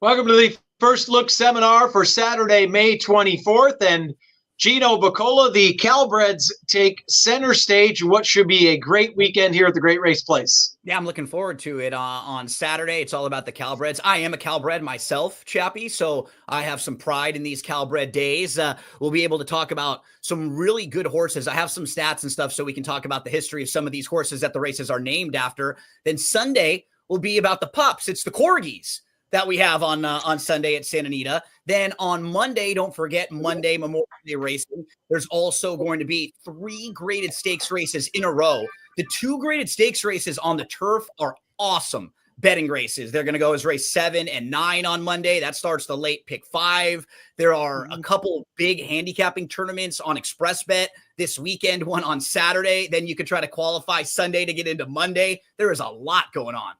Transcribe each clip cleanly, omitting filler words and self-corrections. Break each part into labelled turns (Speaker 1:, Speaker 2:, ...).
Speaker 1: Welcome to the First Look seminar for Saturday, May 24th. And Gino Bacola, the Calbreds, take center stage in what should be a great weekend here at the Great Race Place.
Speaker 2: Yeah, I'm looking forward to it. On Saturday, it's all about the Calbreds. I am a Calbred myself, Chappie, so I have some pride in these Calbred days. We'll be able to talk about some really good horses. I have some stats and stuff so we can talk about the history of some of these horses that the races are named after. Then Sunday will be about the pups. It's the Corgis that we have on Sunday at Santa Anita. Then on Monday, don't forget Monday Memorial Day racing. There's also going to be 3 graded stakes races in a row. The 2 graded stakes races on the turf are awesome betting races. They're going to go as race 7 and 9 on Monday. That starts the late pick 5. There are a couple big handicapping tournaments on Express Bet this weekend, one on Saturday. Then you can try to qualify Sunday to get into Monday. There is a lot going on.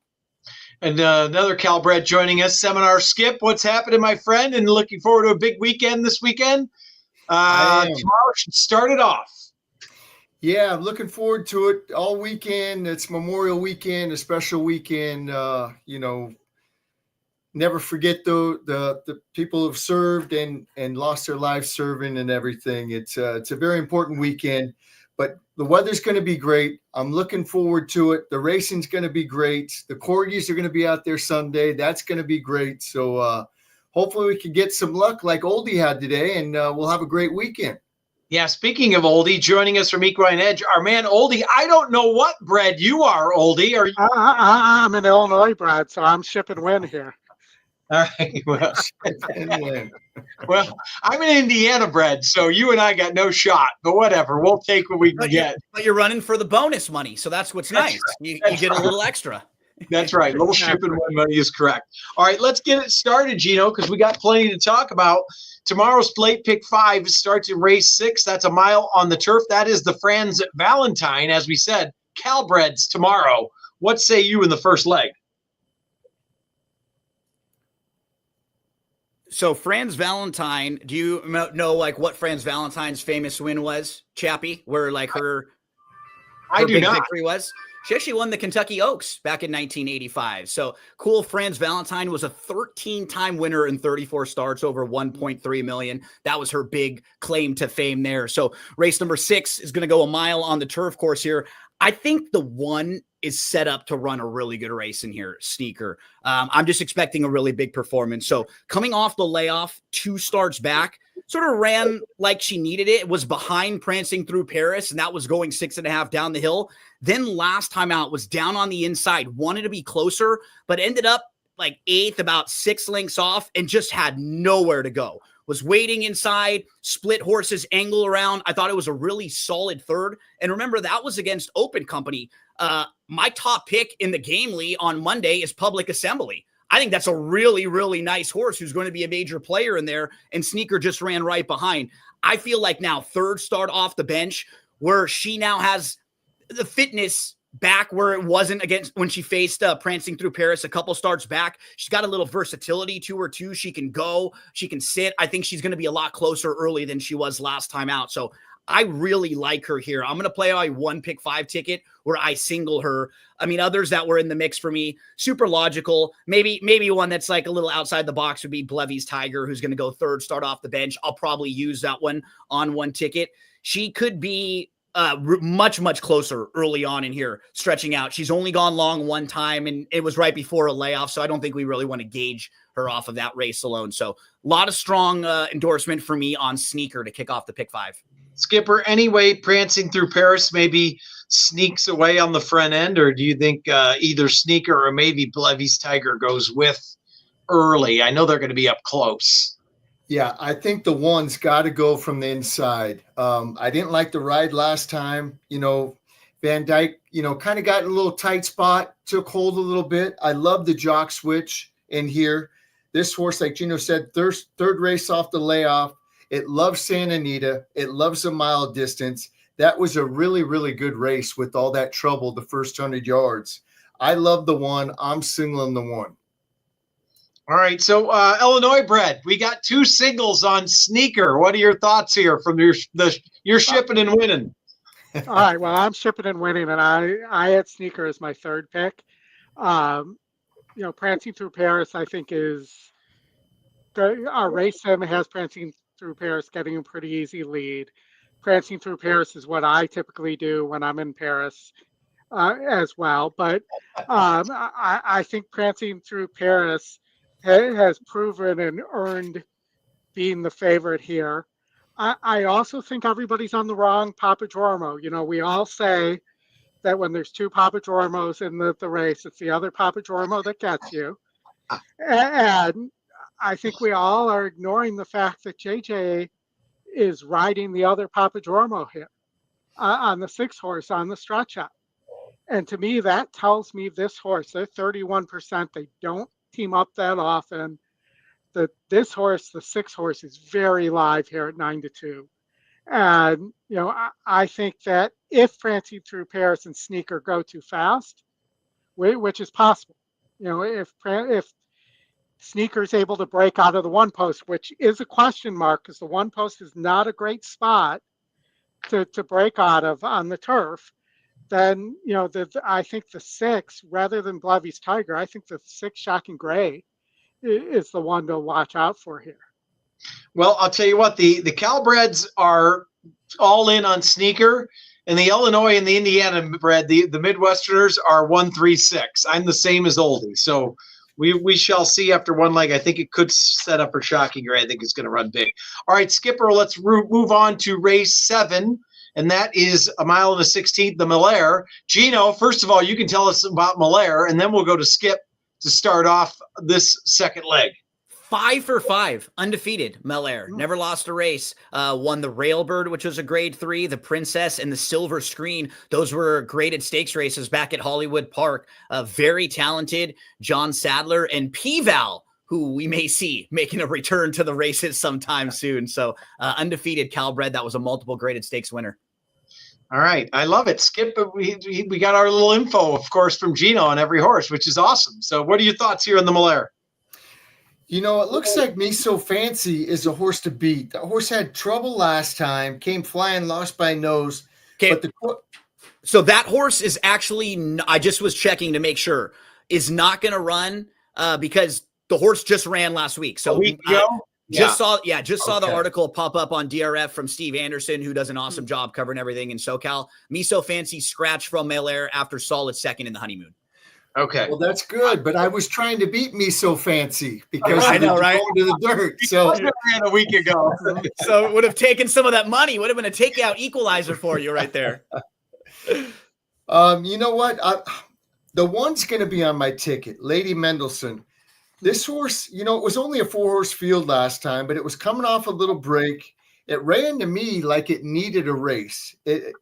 Speaker 1: And another Calbred joining us, Seminar Skip. What's happening, my friend? And looking forward to a big weekend this weekend. Tomorrow should start it off.
Speaker 3: Yeah, I'm looking forward to it all weekend. It's Memorial Weekend, a special weekend. Never forget the people who've served and lost their lives serving and everything. It's a very important weekend. But the weather's going to be great. I'm looking forward to it. The racing's going to be great. The Corgis are going to be out there Sunday. That's going to be great. So hopefully we can get some luck like Oldie had today, and we'll have a great weekend.
Speaker 1: Yeah, speaking of Oldie, joining us from Equine Edge, our man Oldie. I don't know what bred you are, Oldie. Are you?
Speaker 4: I'm an Illinois bred, so I'm ship and win here.
Speaker 1: All right. Well, I'm an Indiana bred, so you and I got no shot. But whatever, we'll take what we can get.
Speaker 2: But you're running for the bonus money, so that's what's nice. Right. You get a little extra.
Speaker 1: That's right. Little ship and win money is correct. All right, let's get it started, Gino, because we got plenty to talk about. Tomorrow's late pick 5 starts in race 6. That's a mile on the turf. That is the Franz Valentine, as we said. Calbreds tomorrow. What say you in the first leg?
Speaker 2: So Franz Valentine, do you know like what Franz Valentine's famous win was, Chappie? Where like her big victory was? She actually won the Kentucky Oaks back in 1985. So cool. Franz Valentine was a 13-time winner in 34 starts, over 1.3 million. That was her big claim to fame there. So race number 6 is going to go a mile on the turf course here. I think the 1 is set up to run a really good race in here, Sneaker. I'm just expecting a really big performance. So coming off the layoff, 2 starts back, sort of ran like she needed it. It was behind Prancing Through Paris, and that was going 6.5 down the hill. Then last time out was down on the inside, wanted to be closer, but ended up like 8th, about 6 lengths off, and just had nowhere to go. Was waiting inside, split horses, angle around. I thought it was a really solid third. And remember, that was against Open Company. My top pick in the Gamely on Monday is Public Assembly. I think that's a really, really nice horse who's going to be a major player in there, and Sneaker just ran right behind. I feel like now 3rd start off the bench where she now has the fitness back where it wasn't against when she faced Prancing Through Paris a couple starts back. She's got a little versatility to her too. She can go, she can sit. I think she's going to be a lot closer early than she was last time out. So I really like her here. I'm going to play a 1 pick 5 ticket where I single her. I mean, others that were in the mix for me, super logical. Maybe one that's like a little outside the box would be Blevy's Tiger, who's going to go 3rd start off the bench. I'll probably use that one on 1 ticket. She could be much closer early on in here, stretching out. She's only gone long 1 time, and it was right before a layoff, so I don't think we really want to gauge her off of that race alone. So a lot of strong endorsement for me on Sneaker to kick off the pick 5.
Speaker 1: Skipper, anyway, Prancing Through Paris maybe sneaks away on the front end, or do you think either Sneaker or maybe Blevy's Tiger goes with early? I know they're going to be up close.
Speaker 3: Yeah, I think the 1's got to go from the inside. I didn't like the ride last time. Van Dyke, kind of got in a little tight spot, took hold a little bit. I love the jock switch in here. This horse, like Gino said, third race off the layoff. It loves Santa Anita. It loves a mile distance. That was a really, really good race with all that trouble the first 100 yards. I love the 1. I'm singling the 1.
Speaker 1: All right, so Illinois bred, we got 2 singles on Sneaker. What are your thoughts here from your shipping and winning?
Speaker 4: All right, well, I'm shipping and winning, and I had Sneaker as my 3rd pick. Prancing Through Paris, I think, is our race 7 has Prancing Through Paris getting a pretty easy lead. Prancing Through Paris is what I typically do when I'm in Paris as well. But I think Prancing Through Paris has proven and earned being the favorite here. I also think everybody's on the wrong Papadromo. You know, we all say that when there's two Papadromos in the race, it's the other Papadromo that gets you. And I think we all are ignoring the fact that JJ is riding the other Papadromo here on the 6 horse on the stretch out. And to me, that tells me this horse, they're 31%. They don't team up that often. This horse, the 6 horse, is very live here at 9-2. And, you know, I think that if Prancing Through Paris and Sneaker go too fast, which is possible, you know, if Sneaker's able to break out of the 1 post, which is a question mark because the 1 post is not a great spot to break out of on the turf, then, you know, I think the 6, rather than Blevy's Tiger, I think the 6 Shocking Gray is the one to watch out for here.
Speaker 1: Well, I'll tell you what, the Calbreds are all in on Sneaker, and the Illinois and the Indiana bred, the Midwesterners are 1-3-6. I'm the same as Oldie. So we shall see after one leg. I think it could set up for Shocking Gray. I think it's going to run big. All right, Skipper, let's move on to race 7. And that is a 1 1/16, the Malaire. Gino, first of all, you can tell us about Malaire, and then we'll go to Skip to start off this second leg.
Speaker 2: 5 for 5, undefeated. Malaire never lost a race. Won the Railbird, which was a grade 3, the Princess, and the Silver Screen. Those were graded stakes races back at Hollywood Park. Very talented John Sadler and P-Val, who we may see making a return to the races sometime soon. So undefeated Calbred, that was a multiple graded stakes winner.
Speaker 1: All right. I love it. Skip, we got our little info, of course, from Gino on every horse, which is awesome. So what are your thoughts here on the Malaire?
Speaker 3: You know, it looks like Me So Fancy is a horse to beat. The horse had trouble last time, came flying, lost by nose.
Speaker 2: Okay. So that horse is actually, I just was checking to make sure, is not going to run because the horse just ran last week. So
Speaker 1: a week ago?
Speaker 2: Just saw the article pop up on DRF from Steve Anderson, who does an awesome job covering everything in SoCal. Me So Fancy scratched from Malaire after solid second in the honeymoon.
Speaker 1: Okay.
Speaker 3: Well, that's good, but I was trying to beat Me So Fancy because
Speaker 2: I know, right?
Speaker 3: Going to the dirt. So
Speaker 1: a week ago.
Speaker 2: So it would have taken some of that money. Would have been a takeout equalizer for you right there.
Speaker 3: You know what? The one's going to be on my ticket, Lady Mendelssohn. This horse, you know, it was only a 4-horse field last time, but it was coming off a little break. It ran to me like it needed a race. It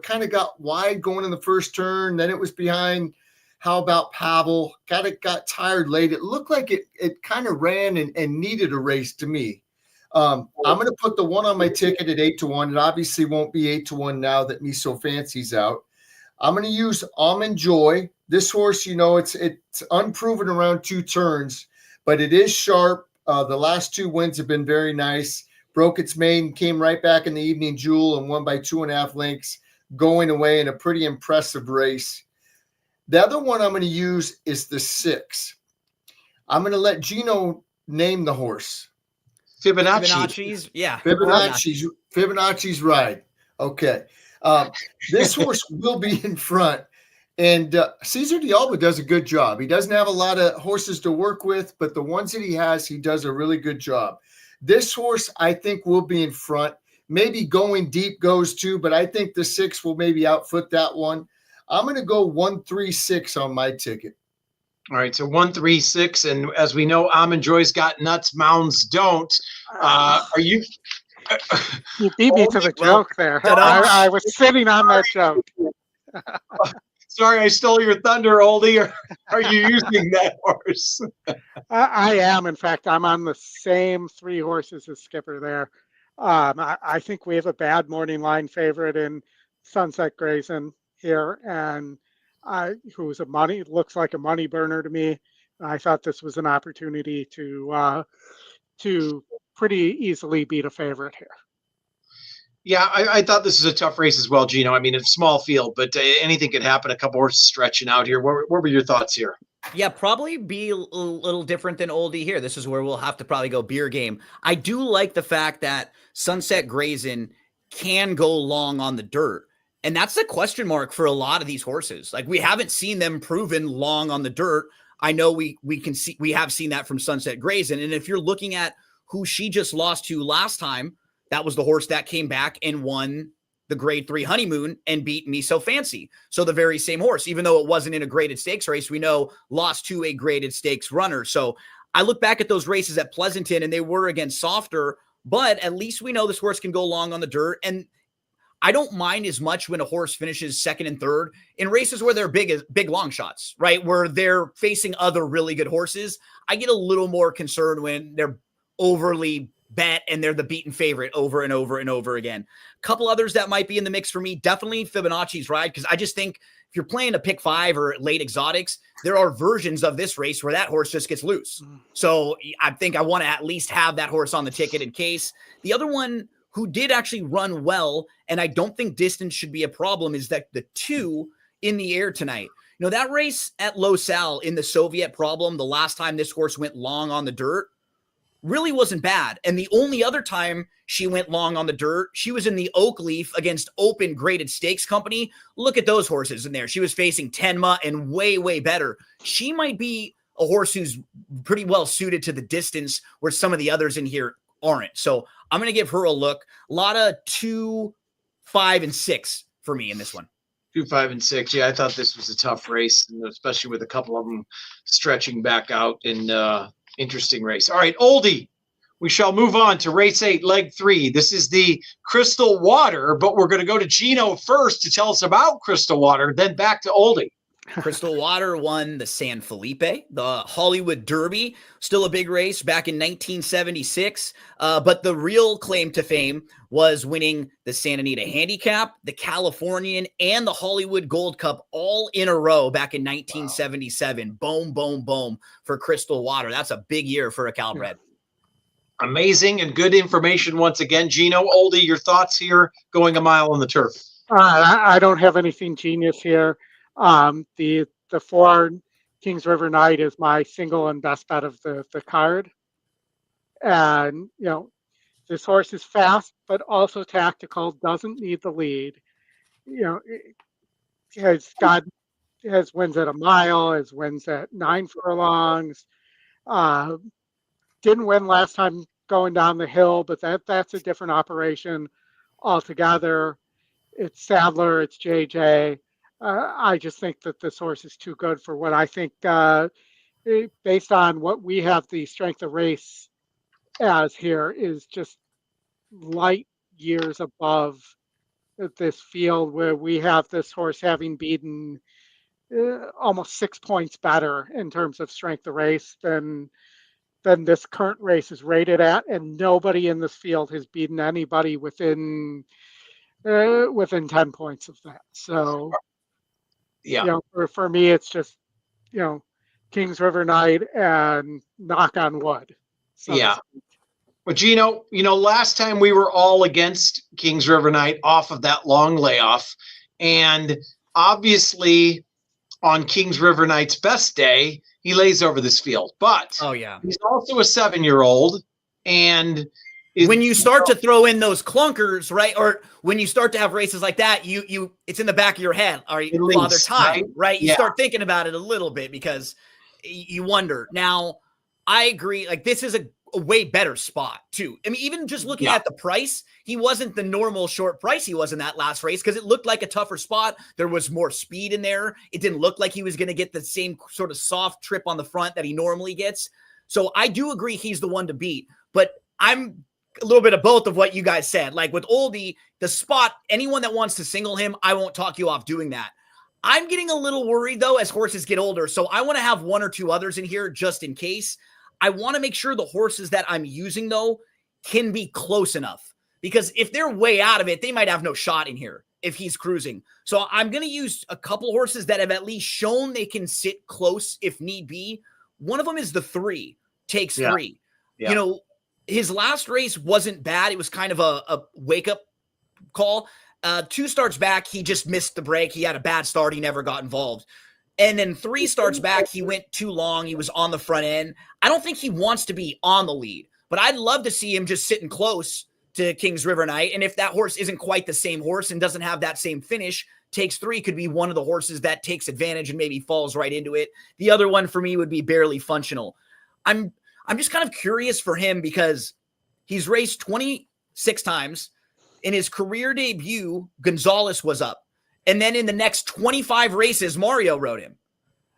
Speaker 3: kind of got wide going in the first turn. Then it was behind How About Pavel. Got tired late. It looked like it kind of ran and needed a race to me. I'm going to put the one on my ticket at 8-1. It obviously won't be 8-1 now that Me So Fancy's out. I'm going to use Almond Joy. This horse, you know, it's unproven around 2 turns, but it is sharp. The last 2 wins have been very nice. Broke its maiden, came right back in the Evening Jewel and won by 2.5 lengths, going away in a pretty impressive race. The other one I'm going to use is the 6. I'm going to let Gino name the horse.
Speaker 2: Fibonacci's, yeah.
Speaker 3: Fibonacci's ride. Okay. This horse will be in front. And Cesar D'Alba does a good job. He doesn't have a lot of horses to work with, but the ones that he has, he does a really good job. This horse, I think, will be in front. Maybe Going Deep goes too, but I think the 6 will maybe outfoot that one. I'm going to go 1-3-6 on my ticket.
Speaker 1: All right, so 1-3-6, and as we know, Almond Joy's got nuts, Mounds don't. Are you?
Speaker 4: You beat me to the joke there. I was sitting on that joke.
Speaker 1: Sorry, I stole your thunder, Oldie. Are you using that horse?
Speaker 4: I am. In fact, I'm on the same 3 horses as Skipper there. I think we have a bad morning line favorite in Sunset Grayson here, and who's looks like a money burner to me. I thought this was an opportunity to pretty easily beat a favorite here.
Speaker 1: Yeah, I thought this was a tough race as well, Gino. I mean, it's a small field, but anything could happen. A couple horses stretching out here. What were your thoughts here?
Speaker 2: Yeah, probably be a little different than Oldie here. This is where we'll have to probably go beer game. I do like the fact that Sunset Grazing can go long on the dirt. And that's a question mark for a lot of these horses. Like, we haven't seen them proven long on the dirt. I know we have seen that from Sunset Grazing. And if you're looking at who she just lost to last time, that was the horse that came back and won the grade 3 Honeymoon and beat Me So Fancy. So the very same horse, even though it wasn't in a graded stakes race, we know lost to a graded stakes runner. So I look back at those races at Pleasanton and they were against softer, but at least we know this horse can go long on the dirt. And I don't mind as much when a horse finishes second and third in races where they're big long shots, right? Where they're facing other really good horses. I get a little more concerned when they're overly bet and they're the beaten favorite over and over and over again. A couple others that might be in the mix for me, definitely Fibonacci's Ride, because I just think if you're playing a pick 5 or late exotics, there are versions of this race where that horse just gets loose. So I think I want to at least have that horse on the ticket in case. The other one who did actually run well, and I don't think distance should be a problem, is that the 2 in the air tonight. You know, that race at Los Al in the Soviet Problem, the last time this horse went long on the dirt, really wasn't bad. And the only other time she went long on the dirt, she was in the Oak Leaf against Open Graded Stakes Company. Look at those horses in there. She was facing Tenma and way, way better. She might be a horse who's pretty well suited to the distance where some of the others in here aren't. So I'm going to give her a look. A lot of 2, 5, and 6 for me in this one.
Speaker 1: 2, 5, and 6. Yeah, I thought this was a tough race, and especially with a couple of them stretching back out in interesting race. All right, Oldie, we shall move on to race 8, leg 3. This is the Crystal Water, but we're going to go to Gino first to tell us about Crystal Water, then back to Oldie.
Speaker 2: Crystal Water won the San Felipe, the Hollywood Derby, still a big race back in 1976. But the real claim to fame was winning the Santa Anita Handicap, the Californian, and the Hollywood Gold Cup all in a row back in 1977. Wow. Boom, boom, boom for Crystal Water. That's a big year for a Calbred.
Speaker 1: Amazing and good information once again. Gino, Oldie, your thoughts here going a mile on the turf?
Speaker 4: I don't have anything genius here. The 4 Kings River Knight is my single and best bet of the card. And, you know, this horse is fast, but also tactical, doesn't need the lead. You know, has wins at a mile, has wins at 9 furlongs. Didn't win last time going down the hill, but that's a different operation altogether. It's Sadler, it's JJ. I just think that this horse is too good for what I think, based on what we have the strength of race as here, is just light years above this field, where we have this horse having beaten almost 6 points better in terms of strength of race than this current race is rated at, and nobody in this field has beaten anybody within 10 points of that. So.
Speaker 1: Yeah.
Speaker 4: You know, for me, it's just, you know, Kings River Knight and knock on wood. So
Speaker 1: yeah. But Gino, you know, last time we were all against Kings River Knight off of that long layoff. And obviously on Kings River Knight's best day, he lays over this field. But he's also a 7-year-old. And
Speaker 2: when you start to throw in those clunkers, right, or when you start to have races like that, you it's in the back of your head. Are you Father Time, right? You start thinking about it a little bit because you wonder. Now, I agree. Like, this is a way better spot too. I mean, even just looking at the price, he wasn't the normal short price he was in that last race because it looked like a tougher spot. There was more speed in there. It didn't look like he was going to get the same sort of soft trip on the front that he normally gets. So I do agree he's the one to beat, but I'm a little bit of both of what you guys said. Like with Oldie, the spot, anyone that wants to single him, I won't talk you off doing that. I'm getting a little worried though as horses get older. So I want to have 1 or 2 others in here just in case. I want to make sure the horses that I'm using though can be close enough, because if they're way out of it, they might have no shot in here if he's cruising. So I'm going to use a couple horses that have at least shown they can sit close if need be. One of them is the 3, Takes 3. Yeah. You know, his last race wasn't bad. It was kind of a wake-up call. 2 starts back, he just missed the break. He had a bad start. He never got involved. And then 3 starts back, he went too long. He was on the front end. I don't think he wants to be on the lead, but I'd love to see him just sitting close to Kings River Knight. And if that horse isn't quite the same horse and doesn't have that same finish, Takes 3 could be one of the horses that takes advantage and maybe falls right into it. The other one for me would be Barely Functional. I'm just kind of curious for him because he's raced 26 times. In his career debut, Gonzalez was up. And then in the next 25 races, Mario rode him.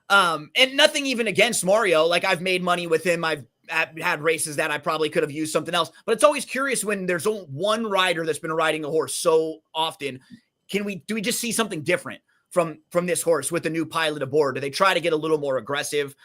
Speaker 2: And nothing even against Mario. Like, I've made money with him. I've had races that I probably could have used something else. But it's always curious when there's only one rider that's been riding a horse so often. Do we just see something different from this horse with the new pilot aboard? Do they try to get a little more aggressive?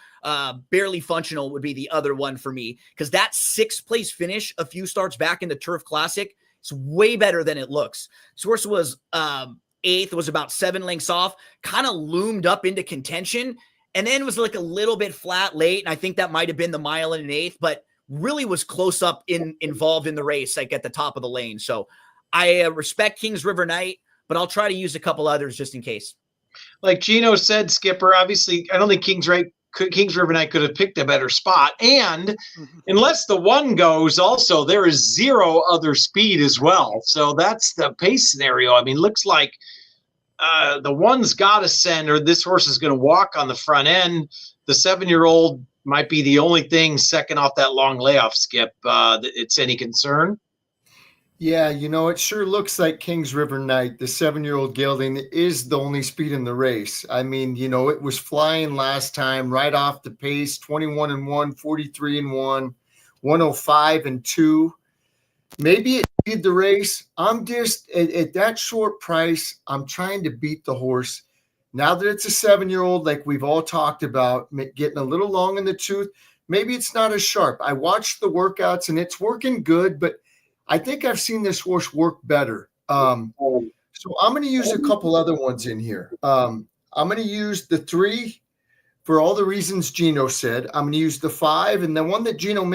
Speaker 2: Barely Functional would be the other one for me, because that 6th place finish a few starts back in the Turf Classic is way better than it looks. This horse was 8th, was about 7 lengths off, kind of loomed up into contention, and then was like a little bit flat late. And I think that might have been the mile and an 1/8, but really was close up involved in the race, like at the top of the lane. So I respect Kings River Knight, but I'll try to use a couple others just in case.
Speaker 1: Like Gino said, Skipper, obviously, I don't think Kings River Knight could have picked a better spot. And unless the 1 goes, also, there is 0 other speed as well. So that's the pace scenario. I mean, looks like the 1's got to send, or this horse is going to walk on the front end. The 7-year-old might be the only thing second off that long layoff, Skip. It's any concern?
Speaker 3: Yeah, it sure looks like Kings River Knight, the 7-year-old gelding, is the only speed in the race. I mean, it was flying last time right off the pace, 21-1, 43-1, 105-2. Maybe it did the race. I'm just at that short price, I'm trying to beat the horse. Now that it's a 7-year-old, like we've all talked about, getting a little long in the tooth, maybe it's not as sharp. I watched the workouts and it's working good, but I think I've seen this horse work better. So I'm going to use a couple other ones in here. I'm going to use the 3 for all the reasons Gino said. I'm going to use the 5, and the one that Gino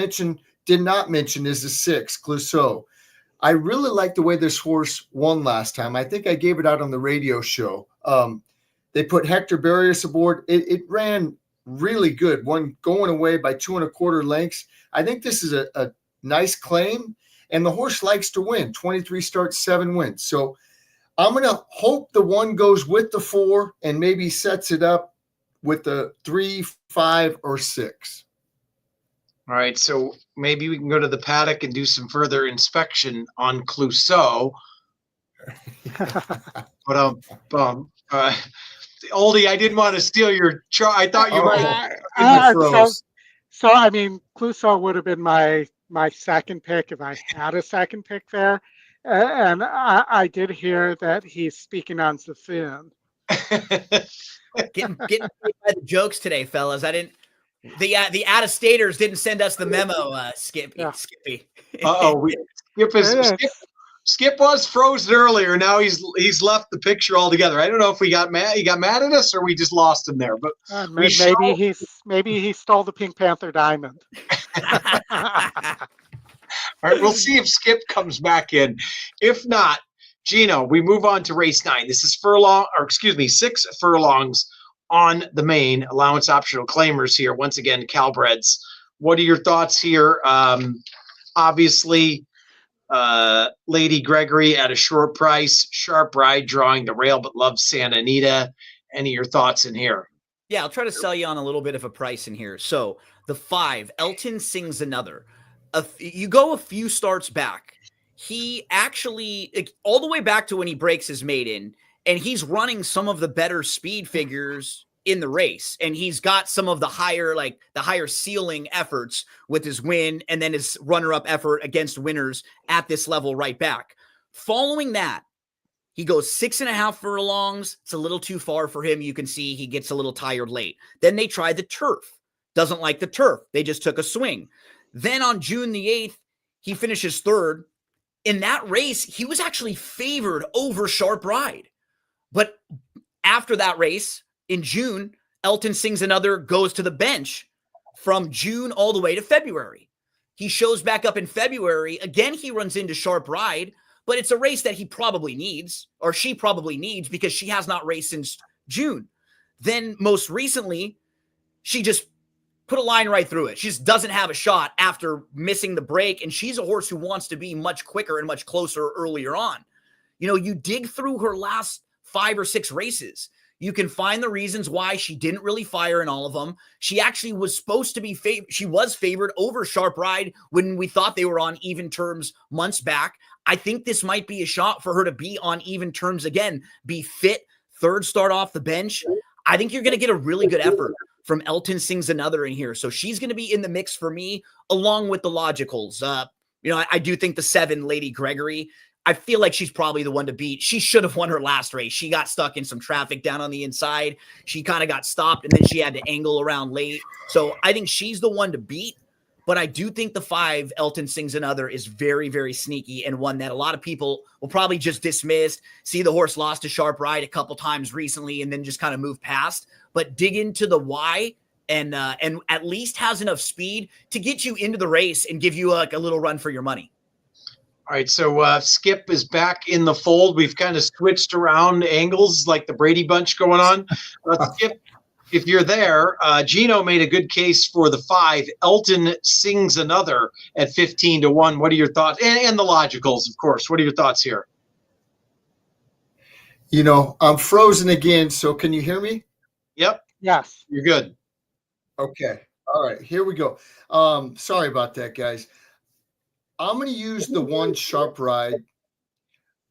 Speaker 3: did not mention is the 6, Clouseau. I really like the way this horse won last time. I think I gave it out on the radio show. They put Hector Barrios aboard. It ran really good, one going away by 2 1/4 lengths. I think this is a nice claim. And the horse likes to win. 23 starts, 7 wins. So I'm going to hope the 1 goes with the 4 and maybe sets it up with the 3, 5, or 6.
Speaker 1: All right. So maybe we can go to the paddock and do some further inspection on Clouseau. But Oldie, I didn't want to steal your I thought you might.
Speaker 4: So I mean, Clouseau would have been my second pick if I had a second pick there. And I did hear that he's speaking on Sassoon.
Speaker 2: Getting by the jokes today, fellas. I didn't. The out-of-staters didn't send us the memo, Skippy.
Speaker 4: Yeah.
Speaker 2: Skippy.
Speaker 1: Skip was frozen earlier. Now he's left the picture altogether. I don't know if we got mad. He got mad at us, or we just lost him there. But
Speaker 4: maybe he stole the Pink Panther diamond.
Speaker 1: All right, we'll see if Skip comes back in. If not, Gino, we move on to race 9. This is 6 furlongs on the main. Allowance optional claimers here. Once again, Calbreds. What are your thoughts here? Obviously, Lady Gregory at a short price. Sharp Ride drawing the rail, but loves Santa Anita. Any of your thoughts in here?
Speaker 2: Yeah, I'll try to sell you on a little bit of a price in here. So the 5, Elton Sings Another. You go a few starts back. He actually, all the way back to when he breaks his maiden, and he's running some of the better speed figures in the race. And he's got some of the higher ceiling efforts with his win and then his runner-up effort against winners at this level right back. Following that, he goes 6.5 furlongs. It's a little too far for him. You can see he gets a little tired late. Then they tried the turf. Doesn't like the turf. They just took a swing. Then on June the 8th, he finishes 3rd. In that race, he was actually favored over Sharp Ride. But after that race, in June, Elton Sings Another goes to the bench from June all the way to February. He shows back up in February. Again, he runs into Sharp Ride, but it's a race that he probably needs, or she probably needs, because she has not raced since June. Then most recently, she just put a line right through it. She just doesn't have a shot after missing the break. And she's a horse who wants to be much quicker and much closer earlier on. You know, you dig through her last 5 or 6 races, you can find the reasons why she didn't really fire in all of them. She actually was supposed to be she was favored over Sharp Ride when we thought they were on even terms months back. I think this might be a shot for her to be on even terms again, be fit, third start off the bench. I think you're going to get a really good effort from Elton Sings Another in here. So she's going to be in the mix for me, along with the logicals. You know, I do think the 7, Lady Gregory, I feel like she's probably the one to beat. She should have won her last race. She got stuck in some traffic down on the inside. She kind of got stopped, and then she had to angle around late. So I think she's the one to beat. But I do think the 5, Elton Sings Another, is very, very sneaky, and one that a lot of people will probably just dismiss, see the horse lost to Sharp Ride a couple times recently, and then just kind of move past. But dig into the why, and at least has enough speed to get you into the race and give you like a little run for your money.
Speaker 1: All right, so Skip is back in the fold. We've kind of switched around angles like the Brady Bunch going on. Skip, if you're there, Gino made a good case for the 5, Elton Sings Another at 15-1. What are your thoughts? And the logicals, of course. What are your thoughts here?
Speaker 3: You know, I'm frozen again, so can you hear me?
Speaker 1: Yep.
Speaker 4: Yes.
Speaker 1: You're good.
Speaker 3: Okay. All right, here we go. Sorry about that, guys. I'm going to use the 1 Sharp Ride.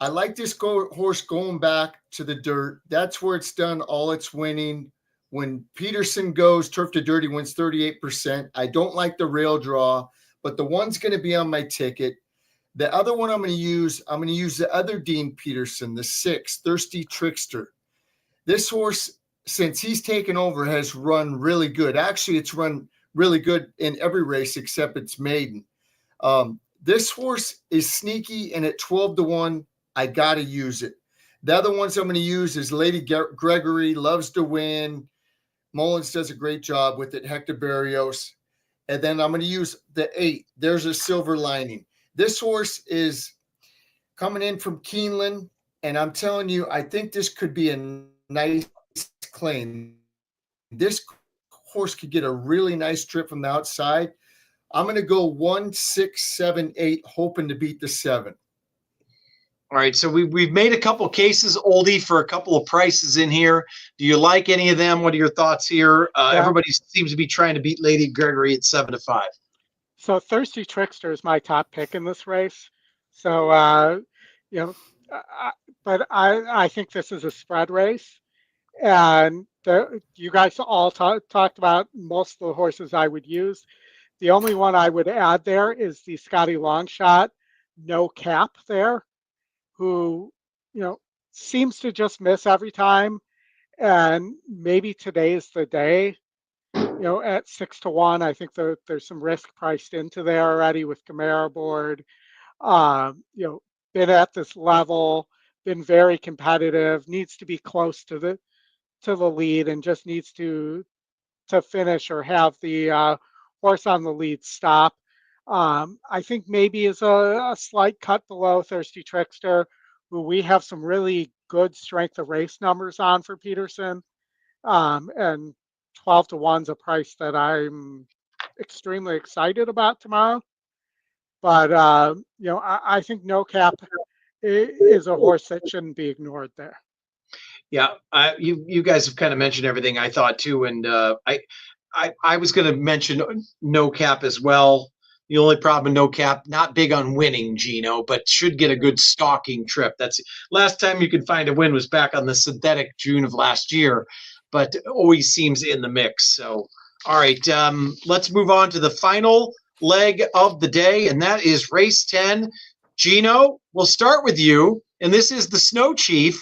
Speaker 3: I like this horse going back to the dirt. That's where it's done all its winning. When Peterson goes turf to dirt, he wins 38%. I don't like the rail draw, but the 1's going to be on my ticket. The other one I'm going to use the other Dean Peterson, the 6, Thirsty Trickster. This horse, since he's taken over, has run really good. Actually, it's run really good in every race except its maiden. This horse is sneaky, and at 12-1, I got to use it. The other ones I'm going to use is Lady Gregory, loves to win. Mullins does a great job with it, Hector Barrios. And then I'm going to use the 8. There's a Silver Lining. This horse is coming in from Keeneland, and I'm telling you, I think this could be a nice claim. This horse could get a really nice trip from the outside. I'm going to go 1, 6, 7, 8, hoping to beat the 7.
Speaker 1: All right, so we've made a couple cases, Oldie, for a couple of prices in here. Do you like any of them? What are your thoughts here? Everybody seems to be trying to beat Lady Gregory at 7-5.
Speaker 4: So Thirsty Trickster is my top pick in this race. So, you know, but I think this is a spread race. And you guys all talked about most of the horses I would use. The only one I would add there is the Scotty Longshot, No Cap there, who, you know, seems to just miss every time. And maybe today is the day. You know, at 6-1, I think there's some risk priced into there already with Camara board. You know, been at this level, been very competitive, needs to be close to the lead, and just needs to finish or have the horse on the lead stop. I think maybe is a slight cut below Thirsty Trickster, who we have some really good strength of race numbers on for Peterson. And 12-1's a price that I'm extremely excited about tomorrow. But, you know, I think No Cap is a horse that shouldn't be ignored there.
Speaker 1: Yeah, you guys have kind of mentioned everything I thought too, and I was going to mention No Cap as well. The only problem with No Cap, not big on winning, Gino, but should get a good stalking trip. That's last time you could find a win was back on the synthetic June of last year, but always seems in the mix. So, all right, let's move on to the final leg of the day, and that is race 10. Gino, we'll start with you, and this is the Snow Chief.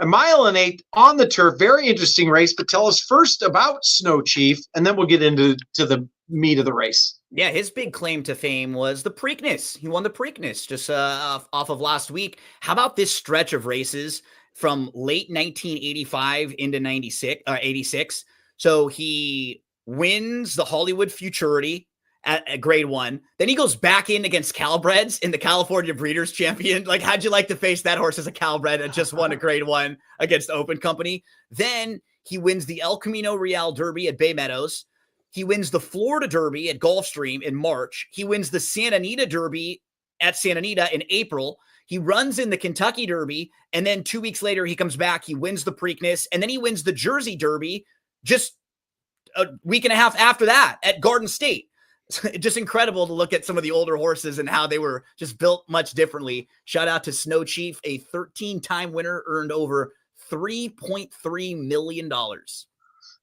Speaker 1: 1.8 miles on the turf. Very interesting race, but tell us first about Snow Chief, and then we'll get into the meat of the race.
Speaker 2: Yeah, his big claim to fame was the Preakness. He won the Preakness just off of last week. How about this stretch of races from late 1985 into 86? So he wins the Hollywood Futurity at grade 1. Then he goes back in against Calbreds in the California Breeders' Champion. Like, how'd you like to face that horse as a Calbred and just won a grade 1 against Open Company? Then He wins the El Camino Real Derby at Bay Meadows. He wins the Florida Derby at Gulfstream in March. He wins the Santa Anita Derby at Santa Anita in April. He runs in the Kentucky Derby, and then 2 weeks later, he comes back, he wins the Preakness, and then he wins the Jersey Derby just a week and a half after that at Garden State. Just incredible to look at some of the older horses and how they were just built much differently. Shout out to Snow Chief, a 13-time winner, earned over $3.3 million.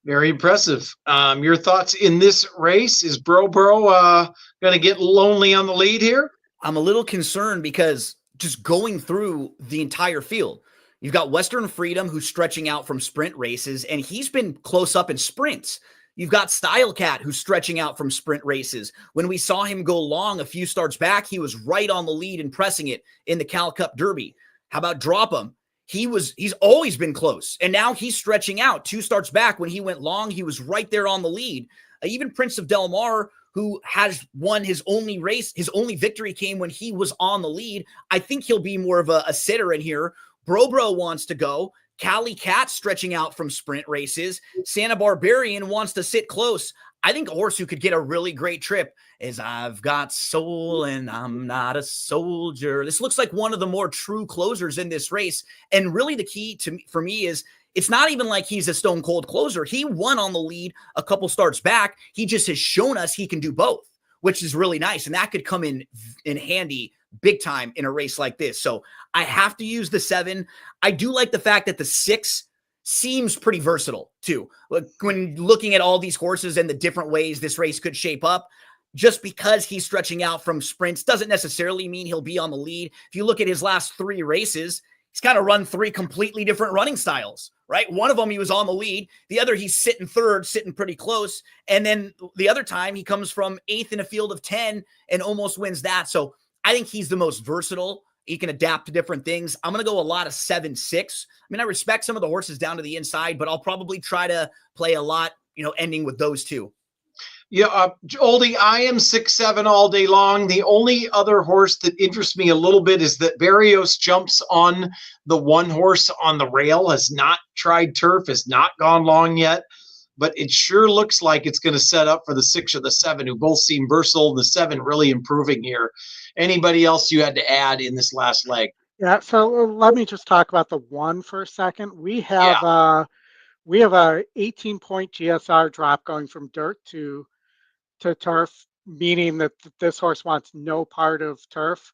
Speaker 1: Very impressive. Your thoughts in this race? Is Bro going to get lonely on the lead here?
Speaker 2: I'm a little concerned because just going through the entire field, you've got Western Freedom, who's stretching out from sprint races, and he's been close up in sprints. You've got Style Cat, who's stretching out from sprint races. When we saw him go long a few starts back, he was right on the lead and pressing it in the Cal Cup Derby. How about Drop 'em? He's always been close, and now he's stretching out. 2 starts back, when he went long, he was right there on the lead. Even Prince of Del Mar, who has won his only race, his only victory came when he was on the lead. I think he'll be more of a sitter in here. Bro wants to go. Cali Cat stretching out from sprint races. Santa Barbarian wants to sit close. I think a horse who could get a really great trip is I've Got Soul and I'm Not a Soldier. This looks like one of the more true closers in this race. And really the key for me is it's not even like he's a stone cold closer. He won on the lead a couple starts back. He just has shown us he can do both, which is really nice. And that could come in handy big time in a race like this. So I have to use the 7. I do like the fact that the 6 seems pretty versatile too. When looking at all these horses and the different ways this race could shape up, just because he's stretching out from sprints doesn't necessarily mean he'll be on the lead. If you look at his last 3 races, he's kind of run 3 completely different running styles, right? One of them, he was on the lead. The other, he's sitting third, sitting pretty close. And then the other time he comes from 8th in a field of 10 and almost wins that. So I think he's the most versatile. He can adapt to different things. I'm going to go a lot of 7-6. I mean, I respect some of the horses down to the inside, but I'll probably try to play a lot, ending with those 2.
Speaker 1: Yeah, Oldie, I am 6-7 all day long. The only other horse that interests me a little bit is that Barrios jumps on the one horse on the rail, has not tried turf, has not gone long yet, but it sure looks like it's going to set up for the 6 or the 7, who both seem versatile. The 7 really improving here. Anybody else you had to add in this last leg?
Speaker 4: Yeah, so let me just talk about the 1 for a second. We have a 18-point GSR drop going from dirt to turf, meaning that this horse wants no part of turf.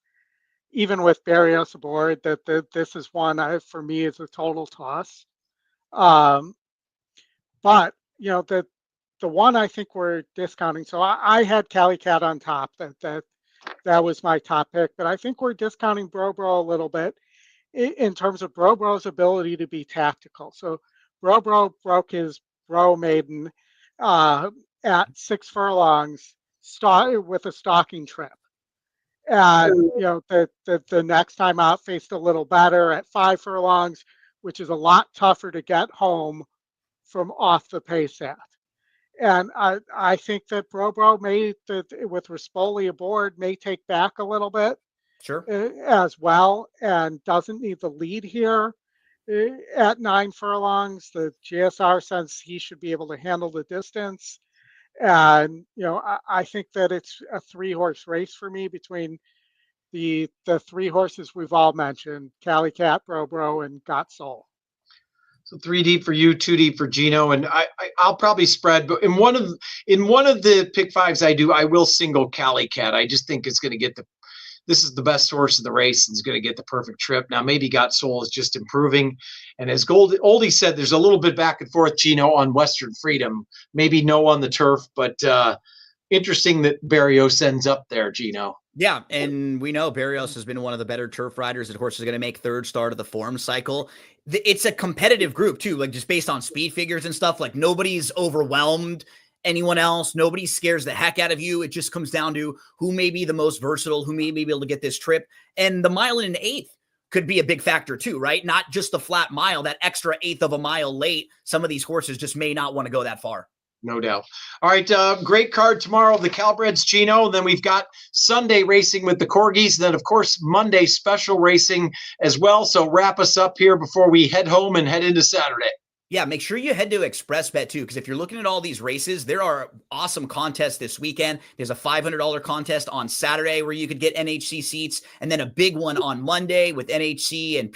Speaker 4: Even with Barrios aboard, that this is one for me is a total toss. But the one I think we're discounting. So I had Cali Cat on top. That was my top pick, but I think we're discounting Bro a little bit in terms of Bro's ability to be tactical. So Bro broke his Bro Maiden at 6 furlongs with a stalking trip. And, the next time out faced a little better at 5 furlongs, which is a lot tougher to get home from off the pace at. And I think that Bro with Rispoli aboard, may take back a little bit.
Speaker 2: Sure.
Speaker 4: As well, and doesn't need the lead here at 9 furlongs. The GSR says he should be able to handle the distance. And, I think that it's a 3-horse race for me between the 3 horses we've all mentioned, Cali Cat, Bro, and Got Soul.
Speaker 1: So 3 deep for you, 2 deep for Gino, and I'll probably spread. But in one of the pick 5s I do, I will single Cali Cat. I just think it's going to get this is the best horse in the race and is going to get the perfect trip. Now maybe Got Soul is just improving, and as Oldie said, there's a little bit back and forth, Gino, on Western Freedom. Maybe no on the turf, but interesting that Barrios ends up there, Gino.
Speaker 2: Yeah, and we know Barrios has been one of the better turf riders. That horse is going to make 3rd start of the form cycle. It's a competitive group too, like just based on speed figures and stuff. Like nobody's overwhelmed anyone else. Nobody scares the heck out of you. It just comes down to who may be the most versatile, who may be able to get this trip. And the mile and an 1/8 could be a big factor too, right? Not just the flat mile, that extra 1/8 of a mile late. Some of these horses just may not want to go that far.
Speaker 1: No doubt. All right, great card tomorrow, the Calbreds, Gino. And then we've got Sunday racing with the Corgis. And then, of course, Monday special racing as well. So wrap us up here before we head home and head into Saturday.
Speaker 2: Yeah, make sure you head to ExpressBet too, because if you're looking at all these races, there are awesome contests this weekend. There's a $500 contest on Saturday where you could get NHC seats, and then a big one on Monday with NHC and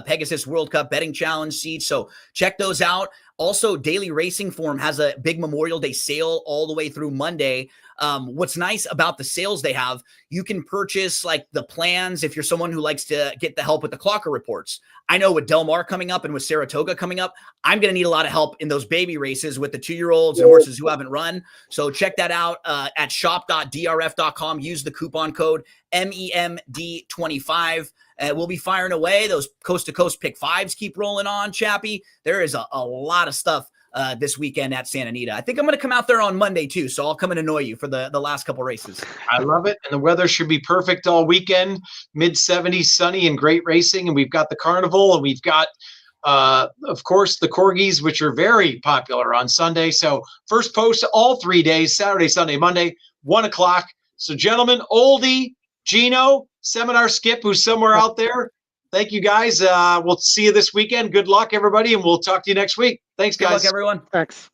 Speaker 2: Pegasus World Cup Betting Challenge seats. So check those out. Also, Daily Racing Form has a big Memorial Day sale all the way through Monday. What's nice about the sales they have, you can purchase like the plans if you're someone who likes to get the help with the clocker reports. I know with Del Mar coming up and with Saratoga coming up, I'm going to need a lot of help in those baby races with the 2-year-olds and horses who haven't run. So check that out at shop.drf.com. Use the coupon code MEMD25. We'll be firing away. Those coast-to-coast pick fives keep rolling on, Chappie. There is a lot of stuff this weekend at Santa Anita. I think I'm going to come out there on Monday too, so I'll come and annoy you for the last couple races.
Speaker 1: I love it. And the weather should be perfect all weekend. Mid-70s, sunny and great racing. And we've got the carnival, and we've got, of course, the corgis, which are very popular on Sunday. So first post all 3 days, Saturday, Sunday, Monday, 1 o'clock. So gentlemen, Oldie, Gino, Seminar Skip, who's somewhere out there, thank you guys. We'll see you this weekend. Good luck, everybody, and we'll talk to you next week. Thanks, guys.
Speaker 2: Good luck, everyone.
Speaker 4: Thanks.